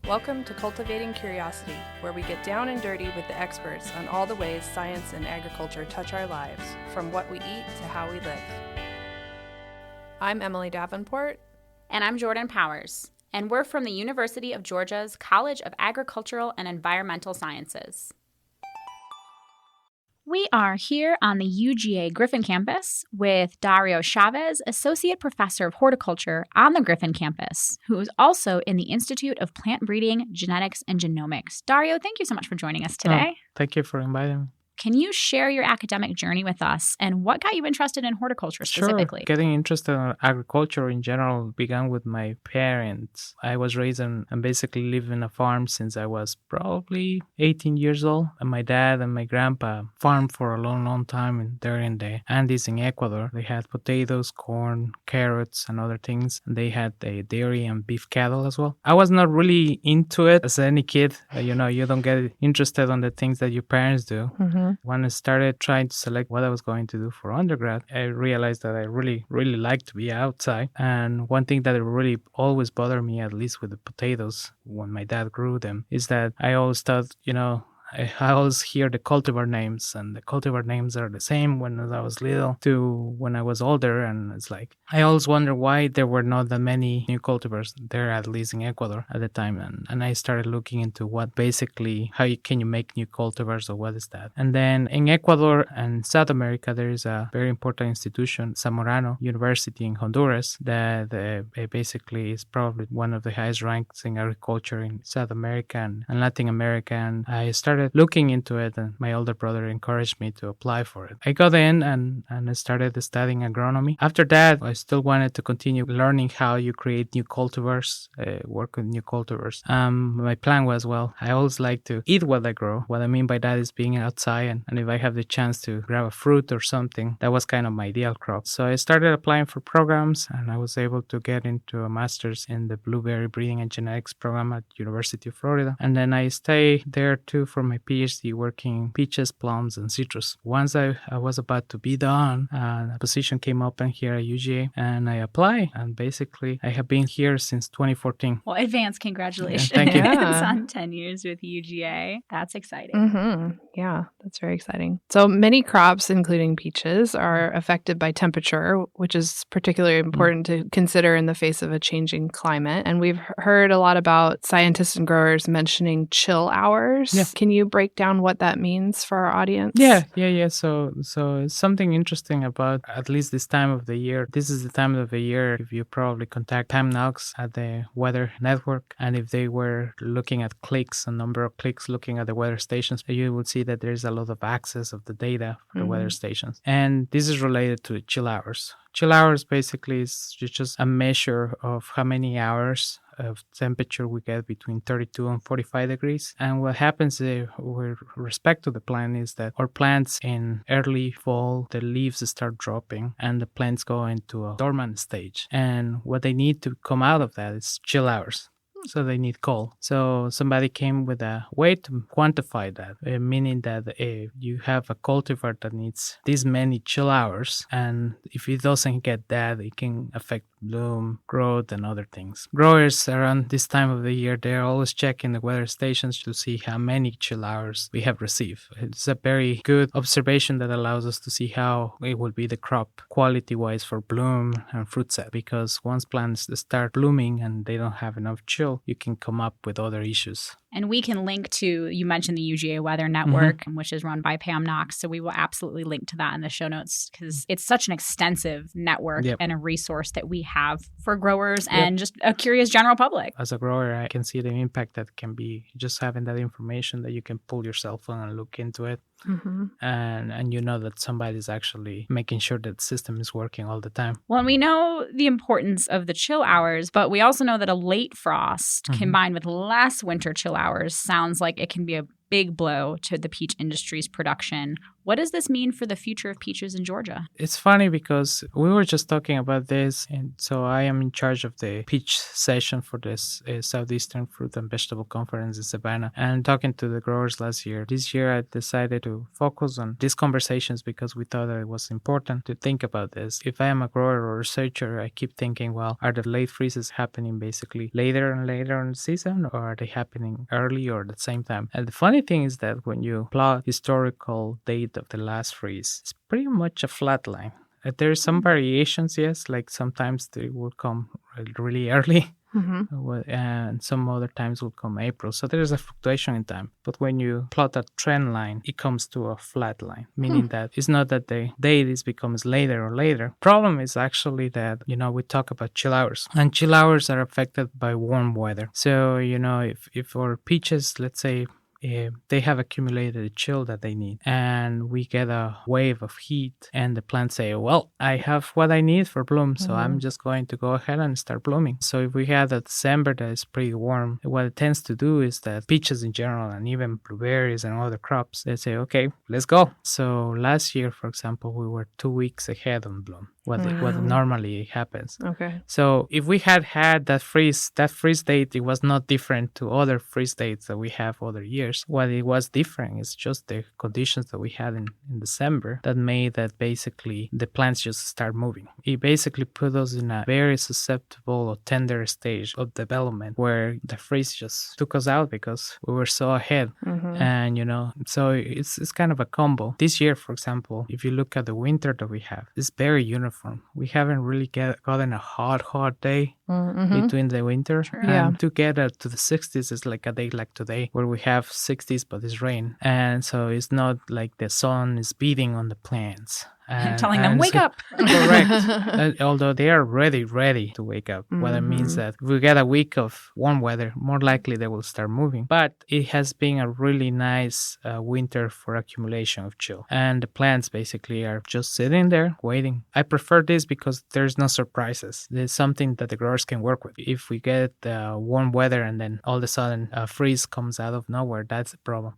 Welcome to Cultivating Curiosity, where we get down and dirty with the experts on all the ways science and agriculture touch our lives, from what we eat to how we live. I'm Emily Davenport. And I'm Jordan Powers. And we're from the University of Georgia's College of Agricultural and Environmental Sciences. We are here on the UGA Griffin campus with Dario Chavez, Associate Professor of Horticulture on the Griffin campus, who is also in the Institute of Plant Breeding, Genetics, and Genomics. Dario, thank you so much for joining us today. Thank you for inviting me. Can you share your academic journey with us and what got you interested in horticulture specifically? Sure. Getting interested in agriculture in general began with my parents. I was raised and basically lived in a farm since I was probably 18 years old. And my dad and my grandpa farmed for a long time there in the Andes in Ecuador. They had potatoes, corn, carrots, and other things. And they had a dairy and beef cattle as well. I was not really into it as any kid. You don't get interested on the things that your parents do. Mm-hmm. When I started trying to select what I was going to do for undergrad, I realized that I really liked to be outside. And one thing that really always bothered me, at least with the potatoes, when my dad grew them, is that I always thought, I always hear the cultivar names, and the cultivar names are the same when I was little to when I was older. And it's like, I always wonder why there were not that many new cultivars there, at least in Ecuador at the time. And I started looking into how can you make new cultivars, or what is that? And then in Ecuador and South America, there is a very important institution, Zamorano University in Honduras, that basically is probably one of the highest ranks in agriculture in South America and Latin America. And I started looking into it, and my older brother encouraged me to apply for it. I got in and I started studying agronomy. After that, I still wanted to continue learning how you create new cultivars, work with new cultivars. My plan was, I always like to eat what I grow. What I mean by that is being outside, and if I have the chance to grab a fruit or something, that was kind of my ideal crop. So I started applying for programs, and I was able to get into a master's in the blueberry breeding and genetics program at University of Florida. And then I stayed there too for my PhD, working peaches, plums, and citrus. Once I was about to be done, a position came open here at UGA, and I applied. And basically, I have been here since 2014. Well, advance congratulations. Yeah, thank you. On 10 years with UGA. That's exciting. Mm-hmm. Yeah, that's very exciting. So many crops, including peaches, are affected by temperature, which is particularly important to consider in the face of a changing climate. And we've heard a lot about scientists and growers mentioning chill hours. Yeah. Can you break down what that means for our audience? Yeah. So it's something interesting about at least this time of the year. This is the time of the year if you probably contact Time Nogs at the Weather Network, and if they were looking at a number of clicks looking at the weather stations, you would see that there's a lot of access of the data for the weather stations. And this is related to chill hours. Chill hours basically is just a measure of how many hours of temperature we get between 32 and 45 degrees. And what happens with respect to the plant is that our plants in early fall, the leaves start dropping and the plants go into a dormant stage. And what they need to come out of that is chill hours. So they need cold. So somebody came with a way to quantify that, meaning that you have a cultivar that needs this many chill hours, and if it doesn't get that, it can affect bloom, growth, and other things. Growers around this time of the year, they're always checking the weather stations to see how many chill hours we have received. It's a very good observation that allows us to see how it will be the crop quality-wise for bloom and fruit set, because once plants start blooming and they don't have enough chill, you can come up with other issues. And we can link to, you mentioned the UGA Weather Network, which is run by Pam Knox. So we will absolutely link to that in the show notes, because it's such an extensive network and a resource that we have for growers and just a curious general public. As a grower, I can see the impact that can be just having that information that you can pull your cell phone and look into it. Mm-hmm. And you know that somebody's actually making sure that the system is working all the time. Well, and we know the importance of the chill hours, but we also know that a late frost combined with less winter chill hours sounds like it can be a big blow to the peach industry's production. What does this mean for the future of peaches in Georgia? It's funny because we were just talking about this, and so I am in charge of the peach session for this Southeastern Fruit and Vegetable Conference in Savannah, and talking to the growers last year. This year I decided to focus on these conversations because we thought that it was important to think about this. If I am a grower or researcher, I keep thinking, well, are the late freezes happening basically later and later in the season, or are they happening early or at the same time? And the funny thing is that when you plot historical data of the last freeze, it's pretty much a flat line. There's some variations, yes, like sometimes they will come really early, and some other times will come April. So there's a fluctuation in time. But when you plot a trend line, it comes to a flat line, meaning that it's not that the date becomes later or later. Problem is actually that, we talk about chill hours, and chill hours are affected by warm weather. So, if our peaches, let's say, they have accumulated the chill that they need, and we get a wave of heat, and the plants say, well, I have what I need for bloom, so I'm just going to go ahead and start blooming. So if we had a December that is pretty warm, what it tends to do is that peaches in general, and even blueberries and other crops, they say, okay, let's go. So last year, for example, we were 2 weeks ahead on bloom, what normally happens. Okay. So if we had that freeze date, it was not different to other freeze dates that we have other years. What it was different is just the conditions that we had in December that made that basically the plants just start moving. It basically put us in a very susceptible or tender stage of development where the freeze just took us out because we were so ahead. And, so it's kind of a combo. This year, for example, if you look at the winter that we have, it's very uniform. We haven't really gotten a hot day between the winter. And to get to the 60s is like a day like today where we have 60s but it's rain, and so it's not like the sun is beating on the plants and telling them, wake up. Correct. Although they are ready to wake up. What it means that if we get a week of warm weather, more likely they will start moving. But it has been a really nice winter for accumulation of chill. And the plants basically are just sitting there waiting. I prefer this because there's no surprises. There's something that the growers can work with. If we get warm weather and then all of a sudden a freeze comes out of nowhere, that's a problem.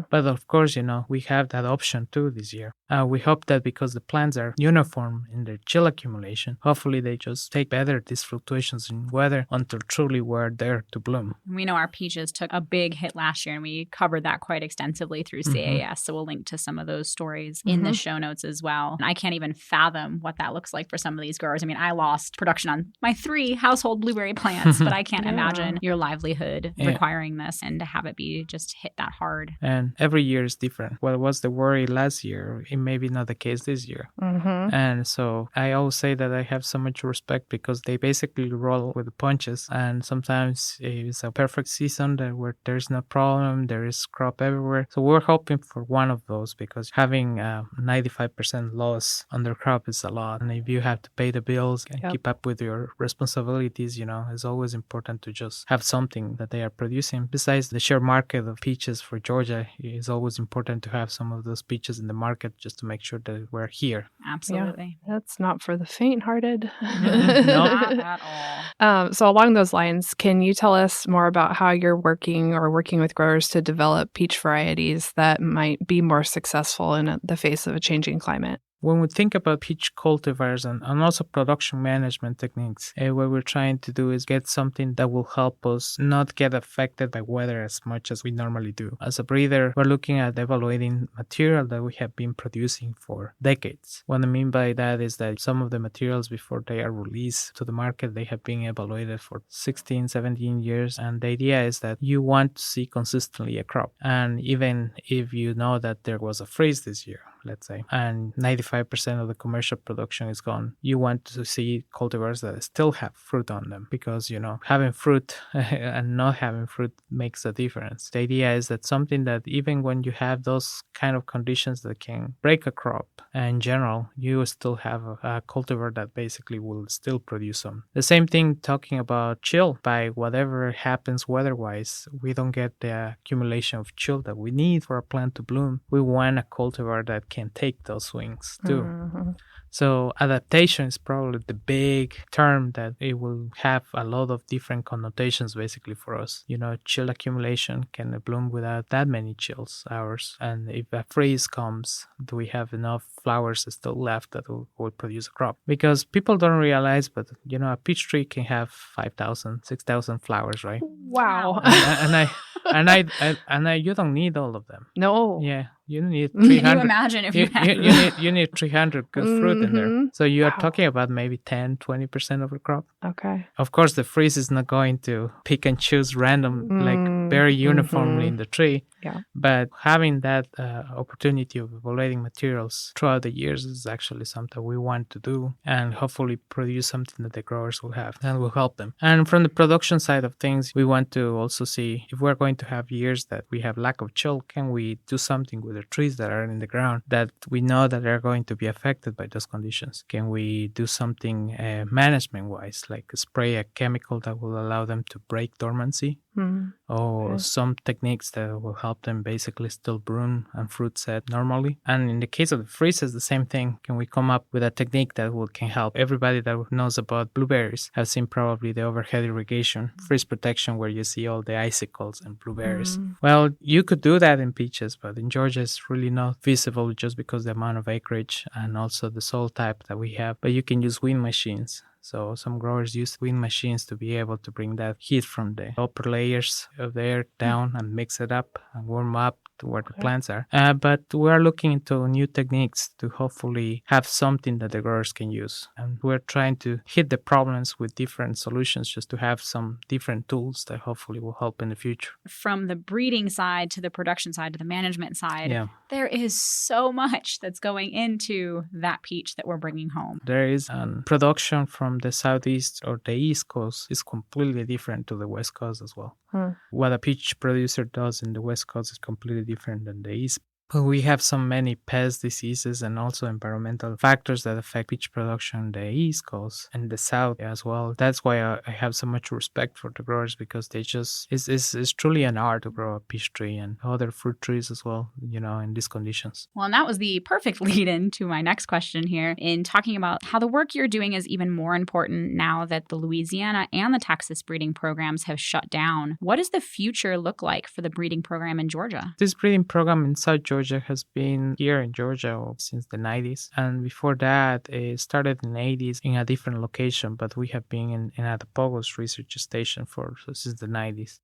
But of course, we have that option too this year. We hope that because the plants are uniform in their chill accumulation, hopefully they just take better these fluctuations in weather until truly we're there to bloom. We know our peaches took a big hit last year, and we covered that quite extensively through CAES. So we'll link to some of those stories in the show notes as well. And I can't even fathom what that looks like for some of these growers. I mean, I lost production on my 3 household blueberry plants, but I can't imagine your livelihood requiring this and to have it be just hit that hard. And every year is different. What was the worry last year, it may be not the case this year. And so I always say that I have so much respect because they basically roll with the punches, and sometimes it's a perfect season where there's no problem, there is crop everywhere. So we're hoping for one of those, because having 95% loss on their crop is a lot, and if you have to pay the bills and keep up with your responsibilities, it's always important to just have something that they are producing. Besides the share market of peaches for Georgia, it's always important to have some of those peaches in the market just to make sure that we're here. Absolutely. That's not for the faint-hearted. Not at all. So along those lines, can you tell us more about how you're working with growers to develop peach varieties that might be more successful in the face of a changing climate? When we think about peach cultivars and also production management techniques, what we're trying to do is get something that will help us not get affected by weather as much as we normally do. As a breeder, we're looking at evaluating material that we have been producing for decades. What I mean by that is that some of the materials, before they are released to the market, they have been evaluated for 16, 17 years. And the idea is that you want to see consistently a crop. And even if you know that there was a freeze this year, let's say, and 95% of the commercial production is gone, you want to see cultivars that still have fruit on them, because, having fruit and not having fruit makes a difference. The idea is that something that even when you have those kind of conditions that can break a crop, in general, you still have a cultivar that basically will still produce some. The same thing talking about chill. By whatever happens weather-wise, we don't get the accumulation of chill that we need for a plant to bloom. We want a cultivar that can take those swings too. So adaptation is probably the big term that it will have a lot of different connotations basically for us. Chill accumulation can bloom without that many chills hours. And if a freeze comes, do we have enough flowers still left that will produce a crop? Because people don't realize, but a peach tree can have 5,000, 6,000 flowers, right? Wow. And you don't need all of them. No. Yeah, you need 300. Can you imagine if you had you need 300 good fruit in there. So you are Wow. talking about maybe 10, 20% of a crop. Okay. Of course, the freeze is not going to pick and choose random, like very uniformly in the tree. Yeah. But having that opportunity of evaluating materials throughout the years is actually something we want to do and hopefully produce something that the growers will have and will help them. And from the production side of things, we want to also see if we're going to have years that we have lack of chill, can we do something with the trees that are in the ground that we know that they're going to be affected by those conditions? Can we do something management-wise, like spray a chemical that will allow them to break dormancy? Or some techniques that will help them basically still bloom and fruit set normally. And in the case of the freezes, the same thing. Can we come up with a technique that can help? Everybody that knows about blueberries has seen probably the overhead irrigation, freeze protection, where you see all the icicles and blueberries. Well, you could do that in peaches, but in Georgia it's really not feasible just because the amount of acreage and also the soil type that we have. But you can use wind machines. So some growers use wind machines to be able to bring that heat from the upper layers of the air down and mix it up and warm up to where the plants are. But we are looking into new techniques to hopefully have something that the growers can use. And we're trying to hit the problems with different solutions just to have some different tools that hopefully will help in the future. From the breeding side to the production side to the management side, there is so much that's going into that peach that we're bringing home. There is production from the southeast or the east coast is completely different to the west coast as well. What a peach producer does in the west coast is completely different than the east. But we have so many pest diseases and also environmental factors that affect peach production on the East Coast and the South as well. That's why I have so much respect for the growers, because they just it's truly an art to grow a peach tree and other fruit trees as well, in these conditions. Well, and that was the perfect lead-in to my next question here in talking about how the work you're doing is even more important now that the Louisiana and the Texas breeding programs have shut down. What does the future look like for the breeding program in Georgia? This breeding program in South Georgia has been here in Georgia since the 90s. And before that, it started in the 80s in a different location, but we have been in Attapulgos Research Station since the 90s.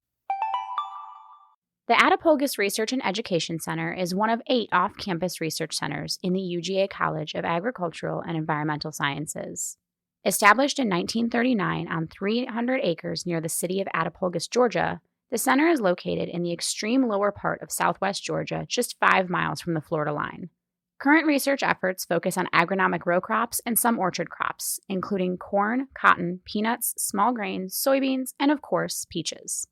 The Attapulgos Research and Education Center is one of 8 off-campus research centers in the UGA College of Agricultural and Environmental Sciences. Established in 1939 on 300 acres near the city of Attapulgos, Georgia, the center is located in the extreme lower part of southwest Georgia, just 5 miles from the Florida line. Current research efforts focus on agronomic row crops and some orchard crops, including corn, cotton, peanuts, small grains, soybeans, and of course, peaches.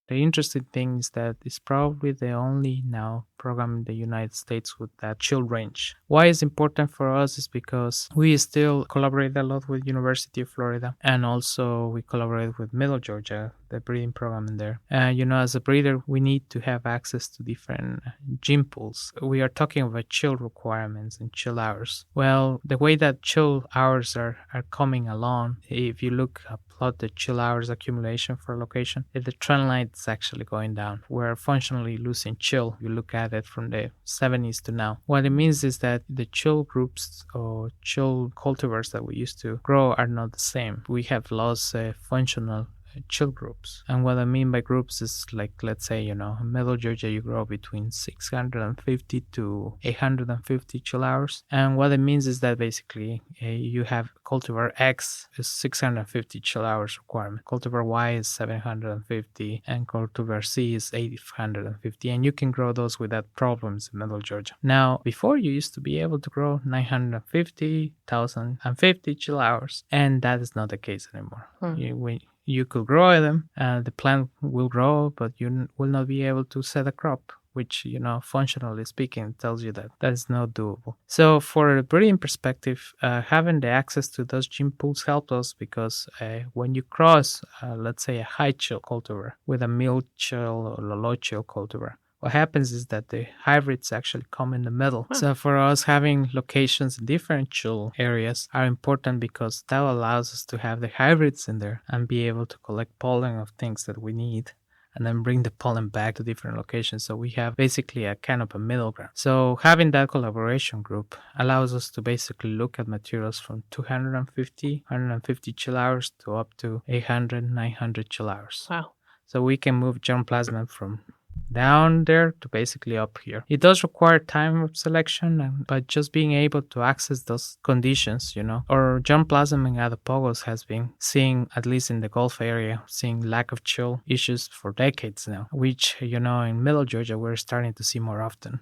The interesting thing is that it's probably the only now program in the United States with that chill range. Why it's important for us is because we still collaborate a lot with University of Florida, and also we collaborate with Middle Georgia, the breeding program in there. As a breeder, we need to have access to different gene pools. We are talking about chill requirements and chill hours. Well, the way that chill hours are coming along, if you plot the chill hours accumulation for a location, the trend line is actually going down. We're functionally losing chill. You look at it from the 70s to now. What it means is that the chill groups or chill cultivars that we used to grow are not the same. We have lost functional chill groups. And what I mean by groups is like, let's say, in Middle Georgia, you grow between 650 to 850 chill hours. And what it means is that basically you have cultivar X is 650 chill hours requirement. Cultivar Y is 750 and cultivar C is 850. And you can grow those without problems in Middle Georgia. Now, before you used to be able to grow 950, 1050 chill hours. And that is not the case anymore. You could grow them, the plant will grow, but you will not be able to set a crop, which, functionally speaking, tells you that is not doable. So for a breeding perspective, having the access to those gene pools helped us because when you cross, let's say, a high chill cultivar with a mild chill or low chill cultivar, what happens is that the hybrids actually come in the middle. Huh. So for us, having locations in differential areas are important because that allows us to have the hybrids in there and be able to collect pollen of things that we need and then bring the pollen back to different locations. So we have basically a kind of a middle ground. So having that collaboration group allows us to basically look at materials from 150 chill hours to up to 800, 900 chill hours. Wow. So we can move germplasm from down there to basically up here. It does require time of selection, but just being able to access those conditions, or germplasm in Adapogos has been seeing, at least in the Gulf area, seeing lack of chill issues for decades now, which, in Middle Georgia, we're starting to see more often.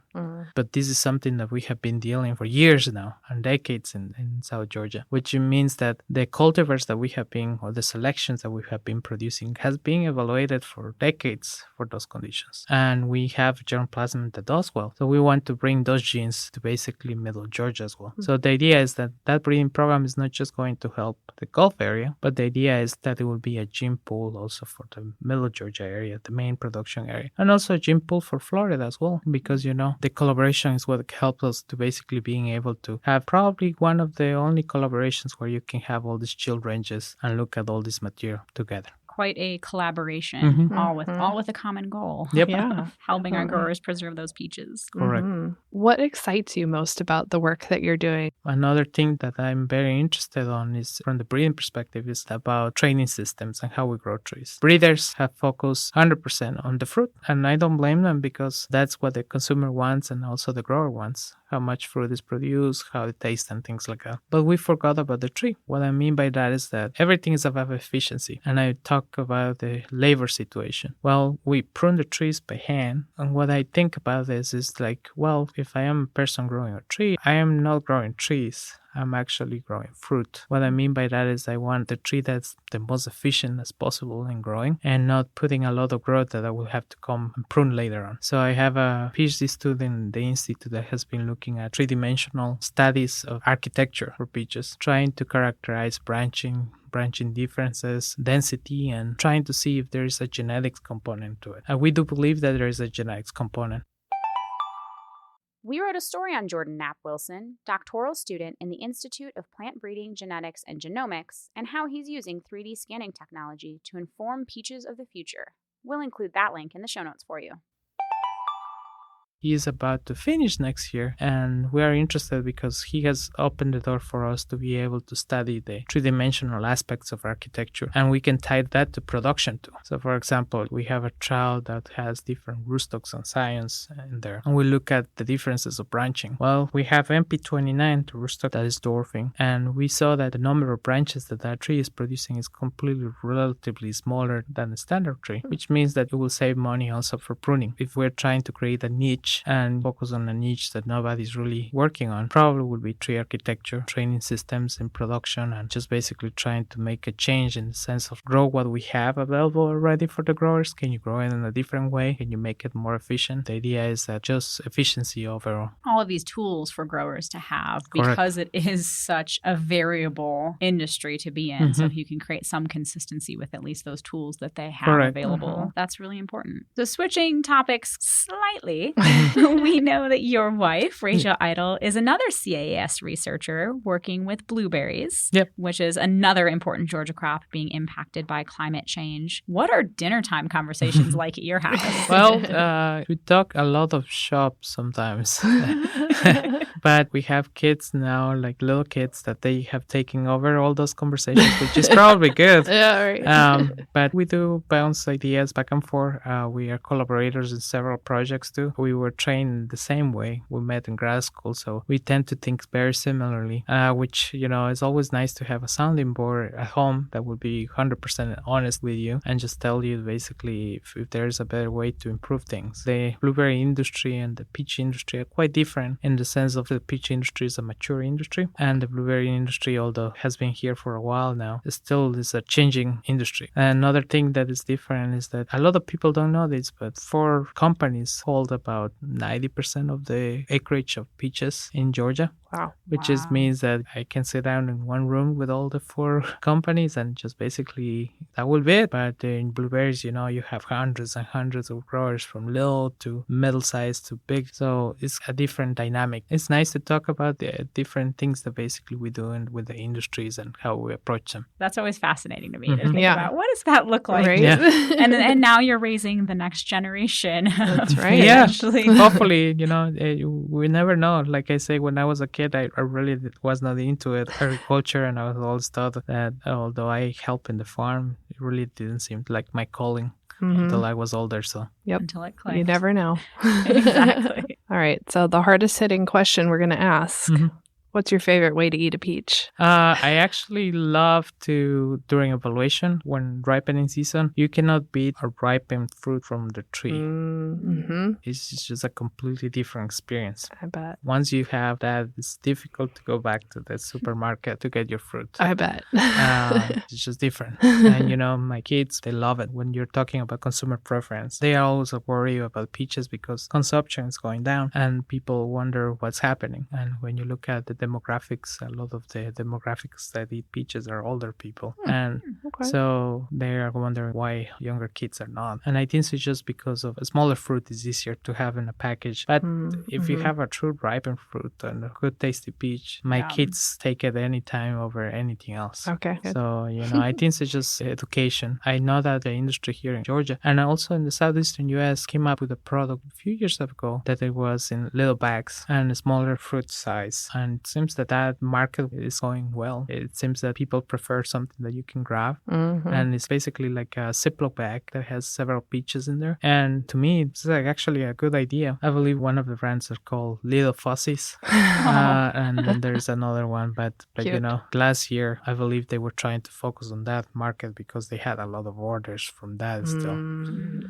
But this is something that we have been dealing for years now and decades in South Georgia, which means that the cultivars that we have been, or the selections that we have been producing, has been evaluated for decades for those conditions. And we have germplasm that does well. So we want to bring those genes to basically Middle Georgia as well. So the idea is that breeding program is not just going to help the Gulf area, but the idea is that it will be a gene pool also for the Middle Georgia area, the main production area, and also a gene pool for Florida as well, because, the collaboration is what helps us to basically being able to have probably one of the only collaborations where you can have all these chill ranges and look at all this material together. Quite a collaboration, all with a common goal. Yep. Yeah. Helping our growers preserve those peaches. Correct. What excites you most about the work that you're doing? Another thing that I'm very interested on is, from the breeding perspective, is about training systems and how we grow trees. Breeders have focused 100% on the fruit, and I don't blame them because that's what the consumer wants and also the grower wants. How much fruit is produced, how it tastes, and things like that. But we forgot about the tree. What I mean by that is that everything is about efficiency. And I talk about the labor situation. Well, we prune the trees by hand. And what I think about this is like, well, if I am a person growing a tree, I am not growing trees. I'm actually growing fruit. What I mean by that is I want the tree that's the most efficient as possible in growing and not putting a lot of growth that I will have to come and prune later on. So I have a PhD student in the institute that has been looking at three-dimensional studies of architecture for peaches, trying to characterize branching differences, density, and trying to see if there is a genetics component to it. And we do believe that there is a genetics component. We wrote a story on Jordan Knapp Wilson, doctoral student in the Institute of Plant Breeding, Genetics, and Genomics, and how he's using 3D scanning technology to inform peaches of the future. We'll include that link in the show notes for you. He is about to finish next year, and we are interested because he has opened the door for us to be able to study the three-dimensional aspects of architecture, and we can tie that to production too. So, for example, we have a trial that has different rootstocks and scions in there, and we look at the differences of branching. Well, we have MP29, the rootstock that is dwarfing, and we saw that the number of branches that tree is producing is completely relatively smaller than the standard tree, which means that it will save money also for pruning. If we're trying to create a niche and focus on a niche that nobody's really working on, probably would be tree architecture, training systems in production, and just basically trying to make a change in the sense of grow what we have available already for the growers. Can you grow it in a different way? Can you make it more efficient? The idea is that just efficiency overall. All of these tools for growers to have, because it is such a variable industry to be in. So if you can create some consistency with at least those tools that they have available, that's really important. So switching topics slightly, we know that your wife, Rachel Idle, is another CAES researcher working with blueberries, which is another important Georgia crop being impacted by climate change. What are dinner time conversations like at your house? Well, we talk a lot of shop sometimes, but we have kids now, like little kids, that they have taken over all those conversations, which is probably good. But we do bounce ideas back and forth. We are collaborators in several projects too. We were trained the same way. We met in grad school, so we tend to think very similarly, which, is always nice to have a sounding board at home that will be 100% honest with you and just tell you basically if there's a better way to improve things. The blueberry industry and the peach industry are quite different in the sense of the peach industry is a mature industry, and the blueberry industry, although has been here for a while now, still is a changing industry. And another thing that is different is that a lot of people don't know this, but 4 companies hold about 90% of the acreage of peaches in Georgia. Wow. which just means that I can sit down in one room with all the 4 companies and just basically that will be it. But in blueberries, you have hundreds and hundreds of growers from little to middle size to big. So it's a different dynamic. It's nice to talk about the different things that basically we do with the industries and how we approach them. That's always fascinating to me to think about what does that look like? Right. Yeah. And now you're raising the next generation. That's right. Yeah, Eventually. hopefully, we never know. Like I say, when I was a kid, I really was not into it, agriculture, and I was always thought that although I help in the farm, it really didn't seem like my calling until I was older. So Yep. Until it clicked. You never know. Exactly. All right. So the hardest hitting question we're going to ask. What's your favorite way to eat a peach? I actually love to, during evaluation, when ripening season, you cannot beat a ripened fruit from the tree. Mm-hmm. It's just a completely different experience. I bet. Once you have that, it's difficult to go back to the supermarket to get your fruit. I bet. It's just different. And my kids, they love it. When you're talking about consumer preference, they are always worried about peaches because consumption is going down and people wonder what's happening. And when you look at the demographics, a lot of the demographics that eat peaches are older people. And so they are wondering why younger kids are not. And I think it's just because of a smaller fruit is easier to have in a package. But if you have a true ripened fruit and a good tasty peach, my kids take it anytime over anything else. Okay. Good. So, I think it's just education. I know that the industry here in Georgia and also in the southeastern US came up with a product a few years ago that it was in little bags and a smaller fruit size. And it seems that market is going well. It seems that people prefer something that you can grab. And it's basically like a Ziploc bag that has several peaches in there. And to me, it's actually a good idea. I believe one of the brands are called Little Fuzzies. And then there's another one. But last year, I believe they were trying to focus on that market because they had a lot of orders from that still.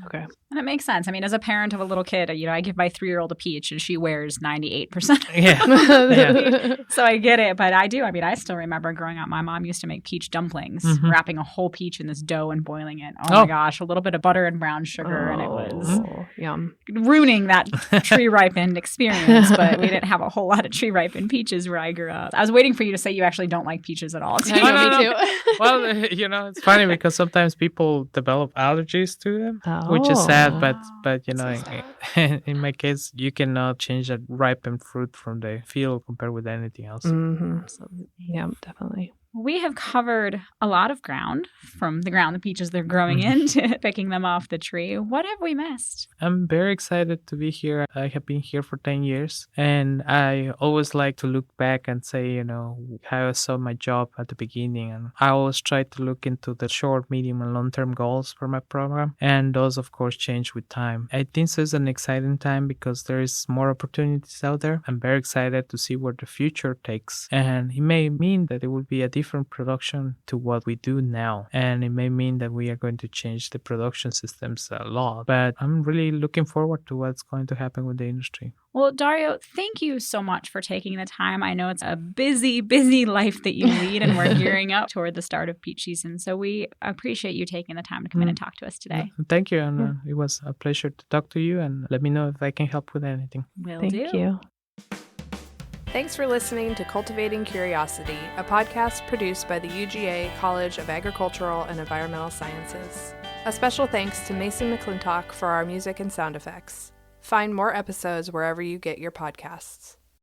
Okay. And it makes sense. I mean, as a parent of a little kid, I give my 3-year-old a peach and she wears 98%. Yeah. So I get it, but I do. I mean, I still remember growing up, my mom used to make peach dumplings, wrapping a whole peach in this dough and boiling it. Oh my gosh, a little bit of butter and brown sugar, and it was yum. ruining that tree ripened experience. But we didn't have a whole lot of tree ripened peaches where I grew up. I was waiting for you to say you actually don't like peaches at all. Me too. Well, it's funny because sometimes people develop allergies to them, which is sad. But in my case, you cannot change a ripened fruit from the field compared with anything else. Absolutely. Yeah, definitely. We have covered a lot of ground, from the ground the peaches they're growing in to picking them off the tree. What have we missed? I'm very excited to be here. I have been here for 10 years, and I always like to look back and say, how I saw my job at the beginning. And I always try to look into the short, medium, and long-term goals for my program. And those, of course, change with time. I think this is an exciting time because there is more opportunities out there. I'm very excited to see where the future takes. And it may mean that it will be a different production to what we do now, and it may mean that we are going to change the production systems a lot, but I'm really looking forward to what's going to happen with the industry. Well, Dario, thank you so much for taking the time. I know it's a busy, busy life that you lead, and we're gearing up toward the start of peach season. So we appreciate you taking the time to come in and talk to us today. Thank you, and it was a pleasure to talk to you, and let me know if I can help with anything. Thank you. Thanks for listening to Cultivating Curiosity, a podcast produced by the UGA College of Agricultural and Environmental Sciences. A special thanks to Mason McClintock for our music and sound effects. Find more episodes wherever you get your podcasts.